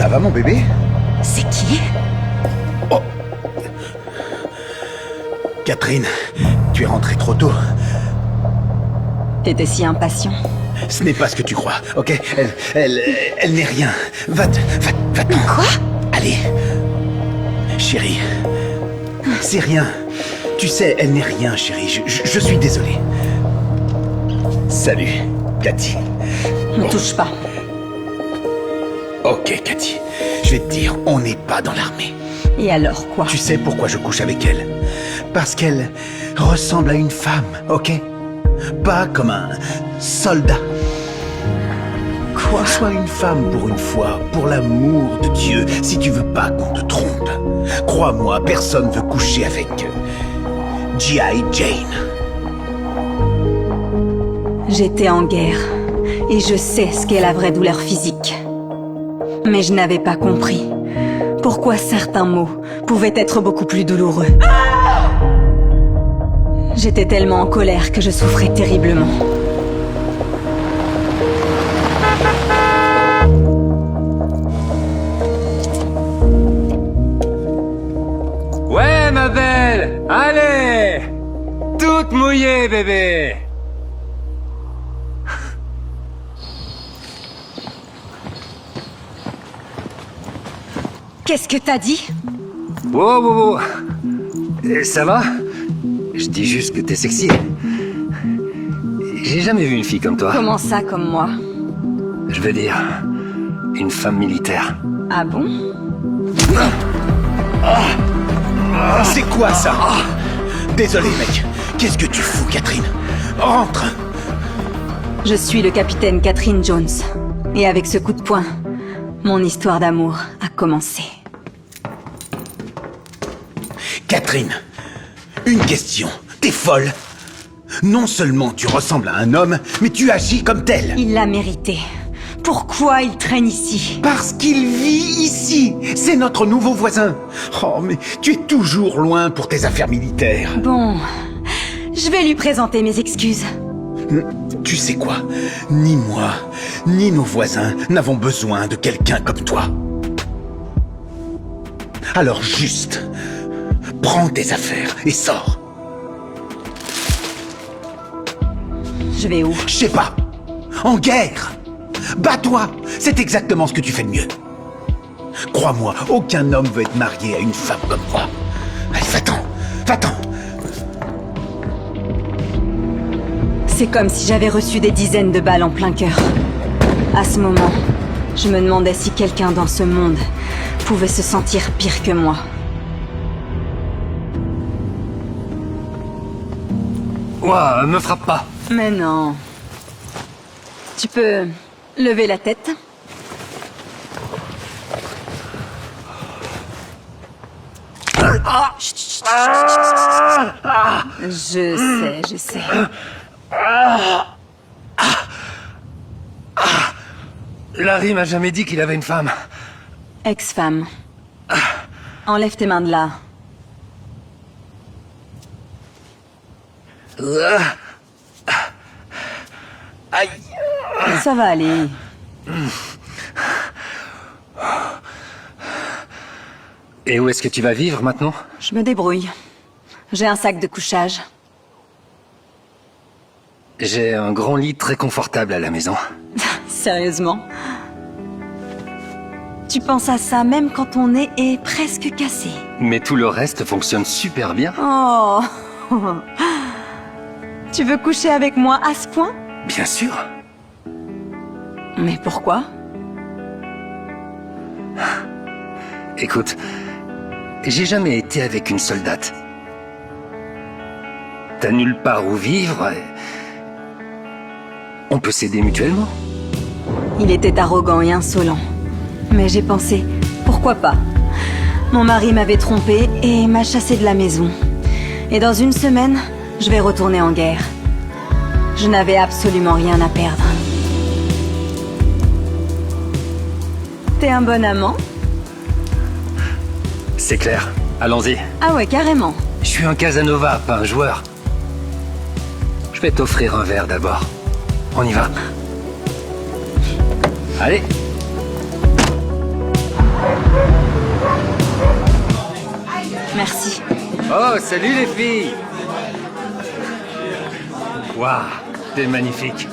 Ça va, mon bébé? C'est qui? Oh. Catherine, tu es rentrée trop tôt. T'étais si impatient. Ce n'est pas ce que tu crois, ok? Elle n'est rien. Va-t'en. Quoi? Allez. Chérie. C'est rien. Tu sais, elle n'est rien, chérie. Je suis désolé. Salut, Cathy. Ne touche pas. Ok, Cathy. Je vais te dire, on n'est pas dans l'armée. Et alors quoi? Tu sais pourquoi je couche avec elle? Parce qu'elle ressemble à une femme, ok? Pas comme un soldat. Quoi? Sois une femme pour une fois, pour l'amour de Dieu, si tu veux pas qu'on te trompe. Crois-moi, personne veut coucher avec G.I. Jane. J'étais en guerre, et je sais ce qu'est la vraie douleur physique. Mais je n'avais pas compris pourquoi certains mots pouvaient être beaucoup plus douloureux. J'étais tellement en colère que je souffrais terriblement. Ouais, ma belle! Allez! Toute mouillée, bébé! Qu'est-ce que t'as dit? Wow, wow, wow. Ça va? Je dis juste que t'es sexy. J'ai jamais vu une fille comme toi. Comment ça, comme moi? Je veux dire, une femme militaire. Ah bon? C'est quoi ça? Désolé, mec. Qu'est-ce que tu fous, Catherine? Rentre! Je suis le capitaine Catherine Jones. Et avec ce coup de poing, mon histoire d'amour a commencé. Catherine, une question. T'es folle? Non seulement tu ressembles à un homme, mais tu agis comme tel. Il l'a mérité. Pourquoi il traîne ici? Parce qu'il vit ici. C'est notre nouveau voisin. Oh, mais tu es toujours loin pour tes affaires militaires. Bon, je vais lui présenter mes excuses. Tu sais quoi? Ni moi, ni nos voisins n'avons besoin de quelqu'un comme toi. Alors juste, prends tes affaires et sors. Je vais où? Je sais pas. En guerre. Bats-toi. C'est exactement ce que tu fais de mieux. Crois-moi, aucun homme veut être marié à une femme comme moi. Allez, va-t'en. Va-t'en. C'est comme si j'avais reçu des dizaines de balles en plein cœur. À ce moment, je me demandais si quelqu'un dans ce monde pouvait se sentir pire que moi. Ouah, me frappe pas. Mais non. Tu peux lever la tête? Chut, chut, chut, chut. Je sais. Larry m'a jamais dit qu'il avait une femme. Ex-femme. Enlève tes mains de là. Aïe. Ça va aller. Et où est-ce que tu vas vivre maintenant? Je me débrouille. J'ai un sac de couchage. J'ai un grand lit très confortable à la maison. Sérieusement? Tu penses à ça même quand ton nez est presque cassé. Mais tout le reste fonctionne super bien. Oh. Tu veux coucher avec moi à ce point? Bien sûr. Mais pourquoi? Écoute, j'ai jamais été avec une soldate. T'as nulle part où vivre. On peut s'aider mutuellement. Il était arrogant et insolent. Mais j'ai pensé, pourquoi pas? Mon mari m'avait trompé et m'a chassé de la maison. Et dans une semaine, je vais retourner en guerre. Je n'avais absolument rien à perdre. T'es un bon amant? C'est clair. Allons-y. Ah ouais, carrément. Je suis un Casanova, pas un joueur. Je vais t'offrir un verre d'abord. On y va. Allez. Merci. Oh, salut les filles! Waouh, t'es magnifique.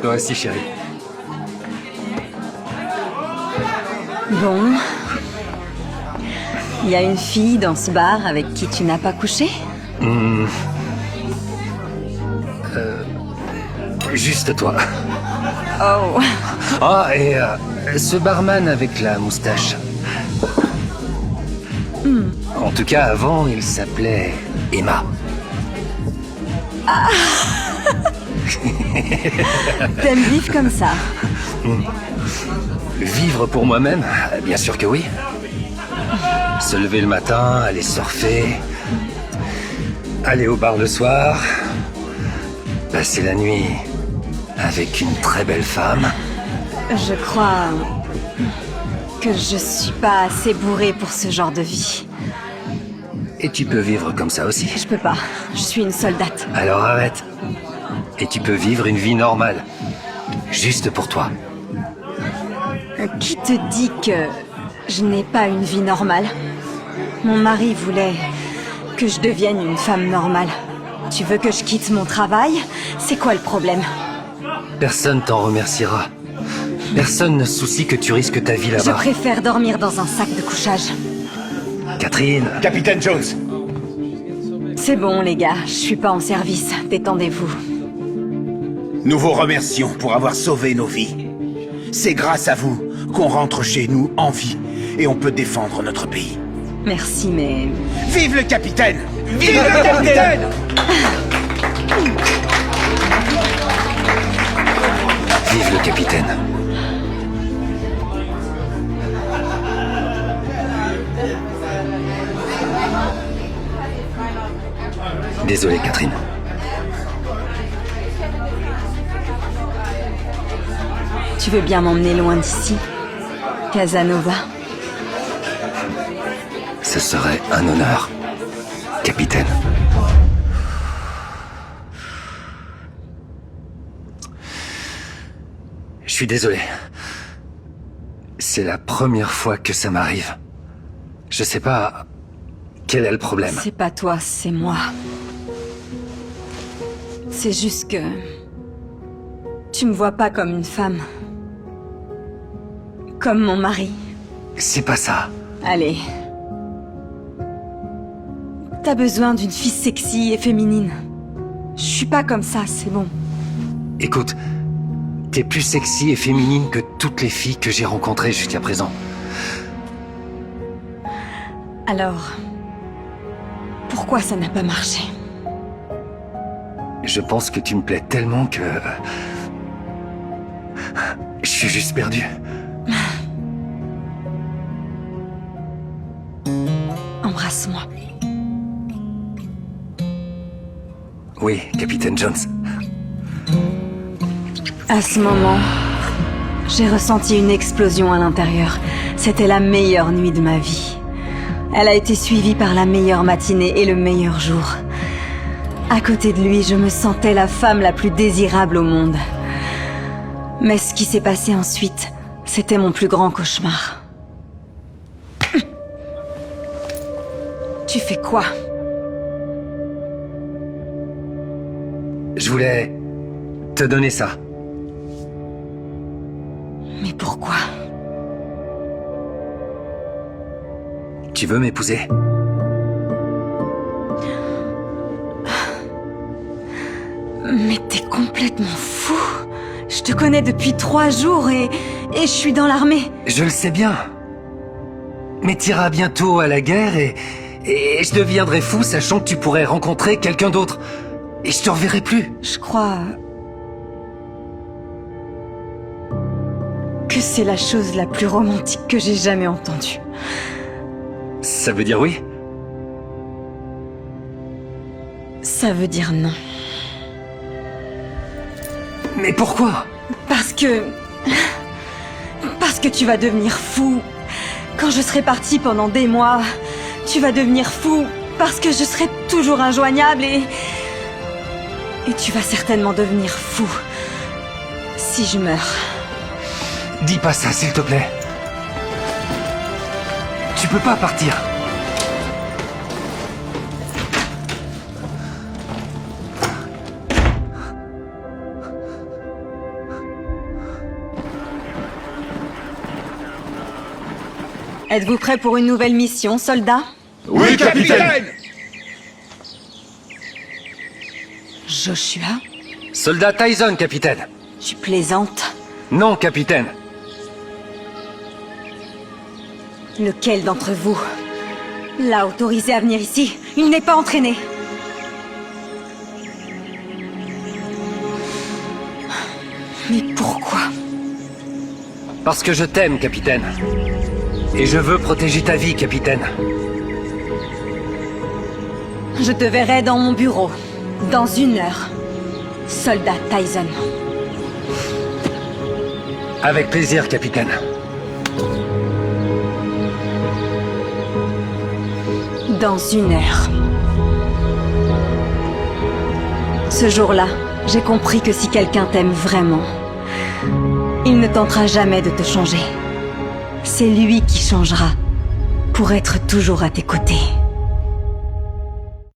Toi aussi, chérie. Bon. Il y a une fille dans ce bar avec qui tu n'as pas couché? Juste toi. Oh. Oh, et ce barman avec la moustache. En tout cas, avant, il s'appelait Emma. T'aimes vivre comme ça? Vivre pour moi-même? Bien sûr que oui. Se lever le matin, aller surfer, aller au bar le soir, passer la nuit avec une très belle femme. Je crois que je suis pas assez bourrée pour ce genre de vie. Et tu peux vivre comme ça aussi. Je peux pas. Je suis une soldate. Alors arrête. Et tu peux vivre une vie normale. Juste pour toi. Qui te dit que je n'ai pas une vie normale? Mon mari voulait que je devienne une femme normale. Tu veux que je quitte mon travail? C'est quoi le problème? Personne t'en remerciera. Personne ne se soucie que tu risques ta vie Je là-bas. préfère dormir dans un sac de couchage. Catherine. Capitaine Jones, C'est bon, les gars. Je suis pas en service. Détendez-vous. nous vous remercions pour avoir sauvé nos vies. C'est grâce à vous qu'on rentre chez nous en vie et on peut défendre notre pays. Merci, mais... Vive le capitaine! Vive le capitaine! Vive le capitaine. Désolé, Catherine. Tu veux bien m'emmener loin d'ici, Casanova? Ce serait un honneur, capitaine. Je suis désolé. C'est la première fois que ça m'arrive. Je sais pas quel est le problème. C'est pas toi, c'est moi. C'est juste que... tu me vois pas comme une femme. Comme mon mari. C'est pas ça. Allez. T'as besoin d'une fille sexy et féminine. Je suis pas comme ça, c'est bon. Écoute, t'es plus sexy et féminine que toutes les filles que j'ai rencontrées jusqu'à présent. Alors... pourquoi ça n'a pas marché? Je pense que tu me plais tellement que... je suis juste perdu. Embrasse-moi. Oui, capitaine Jones. À ce moment, j'ai ressenti une explosion à l'intérieur. C'était la meilleure nuit de ma vie. Elle a été suivie par la meilleure matinée et le meilleur jour. À côté de lui, je me sentais la femme la plus désirable au monde. Mais ce qui s'est passé ensuite, c'était mon plus grand cauchemar. Tu fais quoi? Je voulais te donner ça. Mais pourquoi? Tu veux m'épouser? Mais t'es complètement fou. Je te connais depuis 3 jours et je suis dans l'armée. Je le sais bien. Mais t'iras bientôt à la guerre et je deviendrai fou sachant que tu pourrais rencontrer quelqu'un d'autre. Et je te reverrai plus. Je crois... que c'est la chose la plus romantique que j'ai jamais entendue. Ça veut dire oui? Ça veut dire non. Mais pourquoi? Parce que tu vas devenir fou. Quand je serai partie pendant des mois, tu vas devenir fou. Parce que je serai toujours injoignable et tu vas certainement devenir fou. Si je meurs. Dis pas ça, s'il te plaît. Tu peux pas partir. Êtes-vous prêt pour une nouvelle mission, soldat? Oui, capitaine! Joshua? Soldat Tyson, capitaine. Tu plaisantes? Non, capitaine. Lequel d'entre vous l'a autorisé à venir ici? Il n'est pas entraîné. Mais pourquoi? Parce que je t'aime, capitaine. Et je veux protéger ta vie, capitaine. Je te verrai dans mon bureau, dans 1 heure. Soldat Tyson. Avec plaisir, capitaine. Dans 1 heure. Ce jour-là, j'ai compris que si quelqu'un t'aime vraiment, il ne tentera jamais de te changer. C'est lui qui changera pour être toujours à tes côtés.